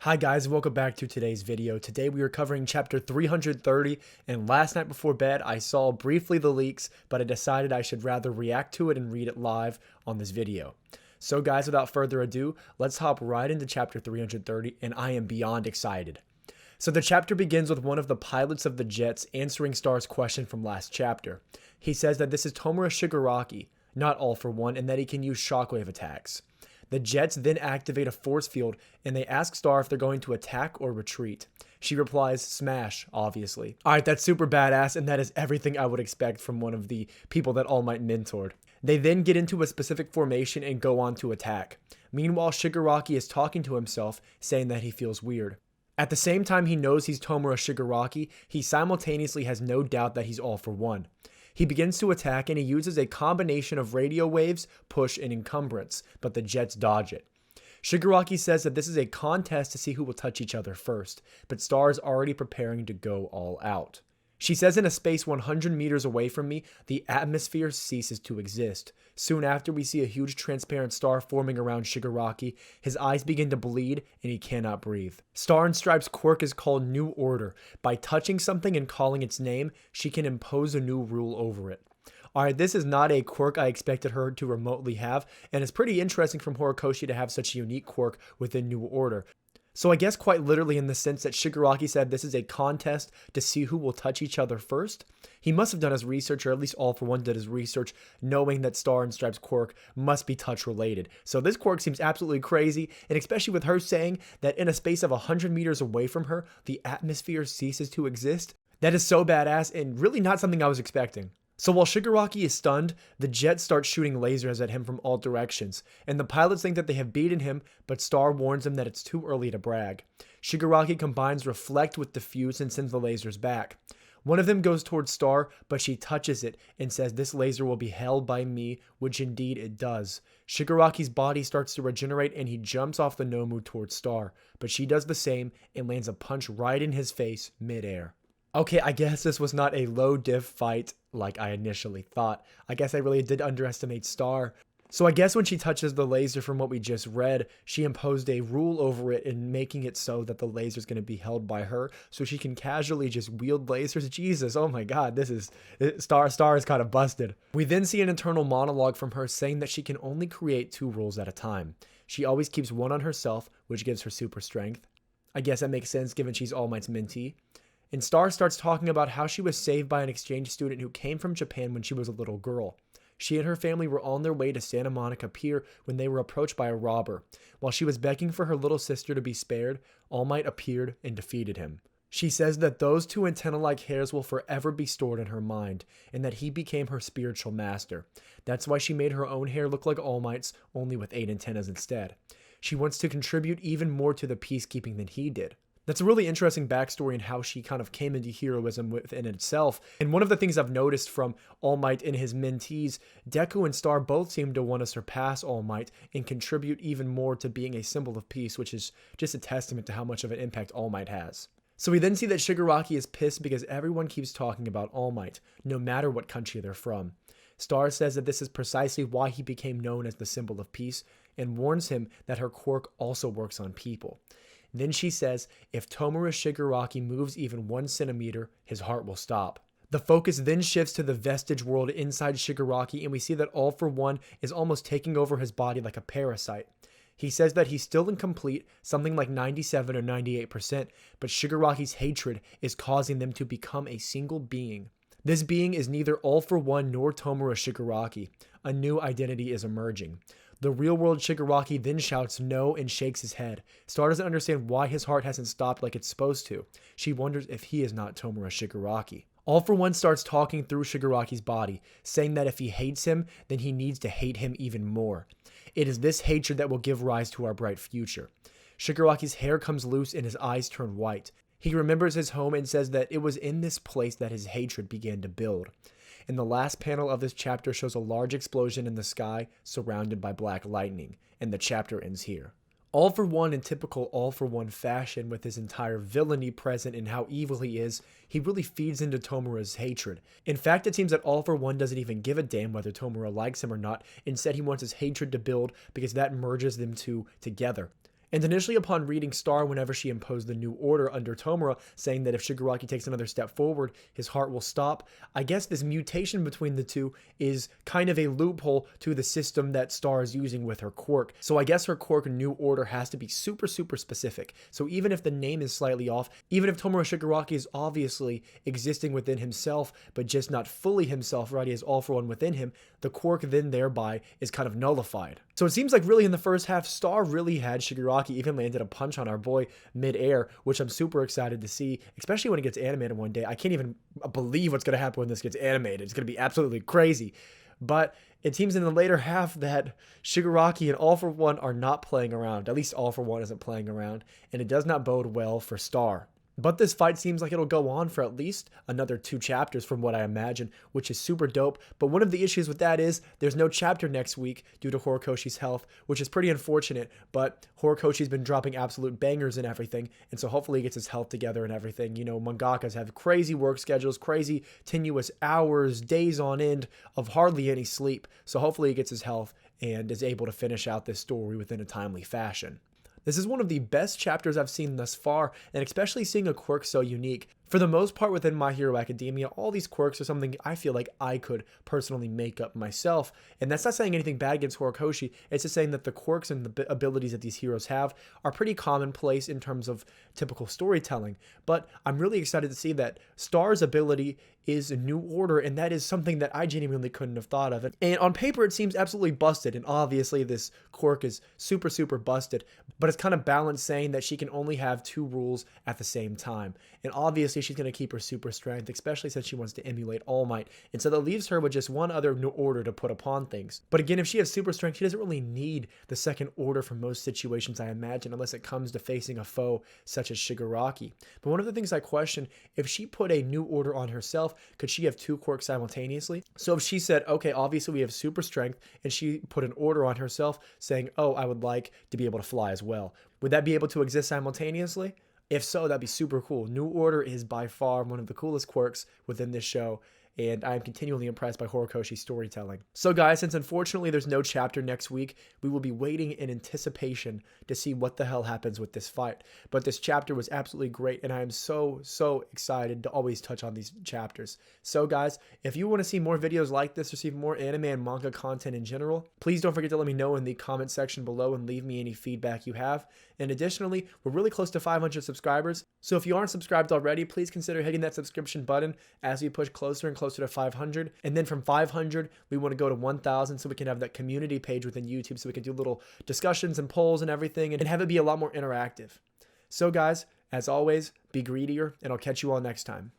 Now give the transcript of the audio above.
Hi guys, welcome back to today's video. Today we are covering chapter 330, and last night before bed I saw briefly the leaks, but I decided I should rather react to it and read it live on this video. So guys, without further ado, let's hop right into chapter 330, and I am beyond excited. So the chapter begins with one of the pilots of the jets answering Star's question from last chapter. He says that this is Tomura Shigaraki, not All for One, and that he can use shockwave attacks. The jets then activate a force field, and they ask Star if they're going to attack or retreat. She replies, smash, obviously. Alright, that's super badass, and that is everything I would expect from one of the people that All Might mentored. They then get into a specific formation and go on to attack. Meanwhile, Shigaraki is talking to himself, saying that he feels weird. At the same time he knows he's Tomura Shigaraki, he simultaneously has no doubt that he's All for One. He begins to attack and he uses a combination of radio waves, push, and encumbrance, but the jets dodge it. Shigaraki says that this is a contest to see who will touch each other first, but Star is already preparing to go all out. She says in a space 100 meters away from me, the atmosphere ceases to exist. Soon after, we see a huge transparent star forming around Shigaraki. His eyes begin to bleed, and he cannot breathe. Star and Stripe's quirk is called New Order. By touching something and calling its name, she can impose a new rule over it. Alright, this is not a quirk I expected her to remotely have, and it's pretty interesting from Horikoshi to have such a unique quirk within New Order. So I guess quite literally in the sense that Shigaraki said this is a contest to see who will touch each other first. He must have done his research, or at least All for One did his research, knowing that Star and Stripe's quirk must be touch related. So this quirk seems absolutely crazy, and especially with her saying that in a space of 100 meters away from her, the atmosphere ceases to exist. That is so badass and really not something I was expecting. So while Shigaraki is stunned, the jets start shooting lasers at him from all directions, and the pilots think that they have beaten him, but Star warns him that it's too early to brag. Shigaraki combines Reflect with Diffuse and sends the lasers back. One of them goes towards Star, but she touches it and says this laser will be held by me, which indeed it does. Shigaraki's body starts to regenerate and he jumps off the Nomu towards Star, but she does the same and lands a punch right in his face midair. Okay, I guess this was not a low diff fight like I initially thought. I guess I really did underestimate Star. So I guess when she touches the laser from what we just read, she imposed a rule over it in making it so that the laser is going to be held by her, so she can casually just wield lasers. Jesus, oh my god, Star is kind of busted. We then see an internal monologue from her saying that she can only create 2 rules at a time. She always keeps one on herself, which gives her super strength. I guess that makes sense given she's All Might's mentee. And Star starts talking about how she was saved by an exchange student who came from Japan when she was a little girl. She and her family were on their way to Santa Monica Pier when they were approached by a robber. While she was begging for her little sister to be spared, All Might appeared and defeated him. She says that those 2 antenna-like hairs will forever be stored in her mind, and that he became her spiritual master. That's why she made her own hair look like All Might's, only with 8 antennas instead. She wants to contribute even more to the peacekeeping than he did. That's a really interesting backstory in how she kind of came into heroism within itself. And one of the things I've noticed from All Might and his mentees, Deku and Star both seem to want to surpass All Might and contribute even more to being a symbol of peace, which is just a testament to how much of an impact All Might has. So we then see that Shigaraki is pissed because everyone keeps talking about All Might, no matter what country they're from. Star says that this is precisely why he became known as the symbol of peace, and warns him that her quirk also works on people. Then she says, if Tomura Shigaraki moves even 1 centimeter, his heart will stop. The focus then shifts to the vestige world inside Shigaraki, and we see that All for One is almost taking over his body like a parasite. He says that he's still incomplete, something like 97 or 98%, but Shigaraki's hatred is causing them to become a single being. This being is neither All for One nor Tomura Shigaraki. A new identity is emerging. The real-world Shigaraki then shouts no and shakes his head. Star doesn't understand why his heart hasn't stopped like it's supposed to. She wonders if he is not Tomura Shigaraki. All for One starts talking through Shigaraki's body, saying that if he hates him, then he needs to hate him even more. It is this hatred that will give rise to our bright future. Shigaraki's hair comes loose and his eyes turn white. He remembers his home and says that it was in this place that his hatred began to build. And the last panel of this chapter shows a large explosion in the sky surrounded by black lightning, and the chapter ends here. All for One in typical All for One fashion, with his entire villainy present in how evil he is, he really feeds into Tomura's hatred. In fact, it seems that All for One doesn't even give a damn whether Tomura likes him or not. Instead, he wants his hatred to build because that merges them two together. And initially upon reading Star, whenever she imposed the new order under Tomura, saying that if Shigaraki takes another step forward, his heart will stop, I guess this mutation between the two is kind of a loophole to the system that Star is using with her quirk. So I guess her quirk new order has to be super, super specific. So even if the name is slightly off, even if Tomura Shigaraki is obviously existing within himself, but just not fully himself, right? He has all for one within him, the quirk then thereby is kind of nullified. So it seems like really in the first half, Star really had Shigaraki, even landed a punch on our boy mid-air, which I'm super excited to see, especially when it gets animated one day. I can't even believe what's going to happen when this gets animated. It's going to be absolutely crazy. But it seems in the later half that Shigaraki and All for One are not playing around. At least All for One isn't playing around, and it does not bode well for Star. But this fight seems like it'll go on for at least another 2 chapters from what I imagine, which is super dope. But one of the issues with that is there's no chapter next week due to Horikoshi's health, which is pretty unfortunate. But Horikoshi's been dropping absolute bangers and everything, and so hopefully he gets his health together and everything. You know, mangakas have crazy work schedules, crazy tenuous hours, days on end of hardly any sleep. So hopefully he gets his health and is able to finish out this story within a timely fashion. This is one of the best chapters I've seen thus far, and especially seeing a quirk so unique. For the most part within My Hero Academia, all these quirks are something I feel like I could personally make up myself. And that's not saying anything bad against Horikoshi, it's just saying that the quirks and the abilities that these heroes have are pretty commonplace in terms of typical storytelling. But I'm really excited to see that Star's ability is a new order, and that is something that I genuinely couldn't have thought of. And on paper, it seems absolutely busted, and obviously this quirk is super, super busted, but it's kind of balanced saying that she can only have 2 rules at the same time. And obviously she's going to keep her super strength, especially since she wants to emulate All Might. And so that leaves her with just one other new order to put upon things. But again, if she has super strength, she doesn't really need the second order for most situations, I imagine, unless it comes to facing a foe such as Shigaraki. But one of the things I question, if she put a new order on herself, could she have 2 quirks simultaneously? So if she said, okay, obviously we have super strength, and she put an order on herself saying, oh, I would like to be able to fly as well. Would that be able to exist simultaneously? If so, that'd be super cool. New Order is by far one of the coolest quirks within this show, and I am continually impressed by Horikoshi's storytelling. So guys, since unfortunately there's no chapter next week, we will be waiting in anticipation to see what the hell happens with this fight. But this chapter was absolutely great, and I am so excited to always touch on these chapters. So guys, if you want to see more videos like this or see more anime and manga content in general, please don't forget to let me know in the comment section below and leave me any feedback you have. And additionally, we're really close to 500 subscribers, so if you aren't subscribed already, please consider hitting that subscription button as we push closer and closer to 500. And then from 500, we want to go to 1,000 so we can have that community page within YouTube so we can do little discussions and polls and everything and have it be a lot more interactive. So guys, as always, be greedier, and I'll catch you all next time.